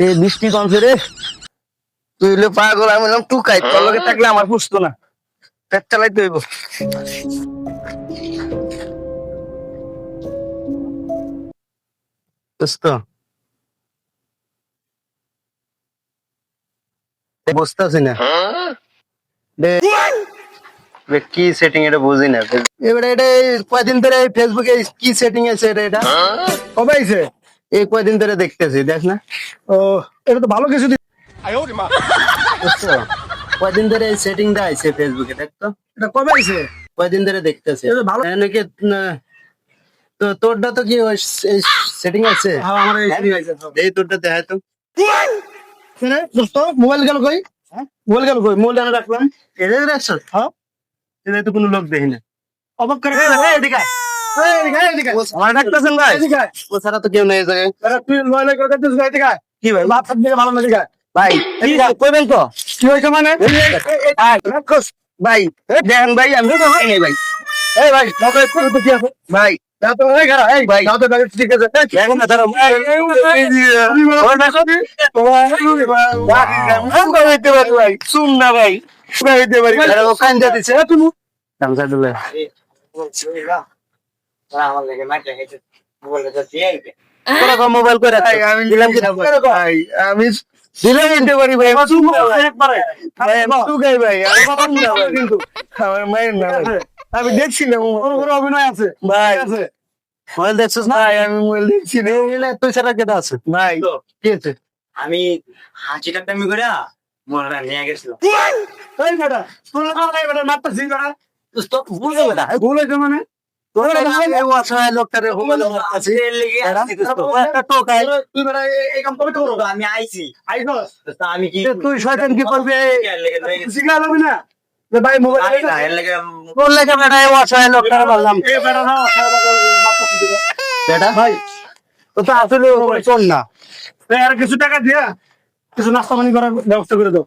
এই বৃষ্টি কমছে রে। তুই হলে পাগল, আমি হলাম টুকাই। তোর লগে থাকলে আমার পুষতো না, পেট চালাইতে হইব। বুঝতো বুঝতে আছি না কি সেটিং, এটা বুঝি না। এবারে এটা কয়দিন ধরে ফেসবুকে কি সেটিং আছে, এটা কবে আইছে? এই কয়দিন ধরে দেখতেছি, দেখ না? ও, এটা তো ভালো কিছু বুঝছো, কয়দিন ধরে এই সেটিংটা আছে ফেসবুকে, দেখতো? এটা কবে আইছে? কয়দিন ধরে দেখতেছি। এটা ভালো। নাকি তো তোরটা তো কি সেটিং আছে? হ্যাঁ, আমার এই setting আইছে। এই তোরটা দেখায় তো। রে, দোস্ত, মোবাইল গেল কই? মোবাইল গেল কই? মোবাইল এনে রাখলাম। এটা দেখছো? হ্যাঁ, এটা তো কোনো লোক দেখি না। অবাক করে এদিকে আয়। এদিকে আয়। আমার ডাকতেছেন ভাই? এদিকে আয়। ও ছাড়া তো কেউ নেই এই জায়গায়। আরে তুই মোবাইল করে দিস এদিকে আয়। কি ভাই? বাপ সব দিকে ভালো না, এদিকে আয়। ভাই এদিকে আয়। কইবেন তো? কি হয়েছে মানে? আয়, রাক্ষস। ভাই দেখেন ভাই, আমি তো ভাই নেই ভাই। এই ভাই, দাদা একটু তো কি আছে? ভাই দাদা এই খারা, এই ভাই। দাদা ব্যাগ ঠিক আছে। এই, দেখেন না তারা ভাই শুন না ভাই, হইতে পারি কান্দা দিছে তুমি কান্দা দিলে মোবাইল করে আমি দিলাম কি ভাই, আমি দিলাম দিতে পারি ভাই। একবারে। ভাই আমি টুকাই ভাই, আমি কথা না ভাই, কিন্তু আমার মায়ের না ভাই। আমি দেখছি না ওর উপরে অভিনয় আছে। ভাই। ঠিক আছে। মোবাইল দেখছিস না? ভাই আমি মোবাইল দেখছি না। তুই ছাড়া কেটে আছে ভাই? কি আছে? আমি হাঁচি টাকটামি করে মোবাইলটা নিয়ে গেছিলাম। এই বেটা, তোর লাগা এই বেটা মারতাছিস বেটা। তো বুঝলো না ভুল হয়েছে মানে? তোর এই অসহায় লোকটারে মোবাইল মারতাছি। এর লেগে এরা আসছি দোস্ত। একটা টোকাই। তুই বেটা এই কাম কবে করো? তো আমি আইছি আইছস? দোস্ত, আমি কি তুই শয়তান কি করবি? এর লেগে লয়ে গেছি। সিগন্যাল হবি না? যে ভাই মোবাইল জানি না, এর লেগে তোর লেগে বেটা এই অসহায় লোকটারে বললাম। এই বেটা না মারতাছিস দিবা। বেটা ভাই তো তো আসলে তোর না। আর কিছু টাকা দিয়া কিছু নাস্তা পানি করার ব্যবস্থা করে দাও।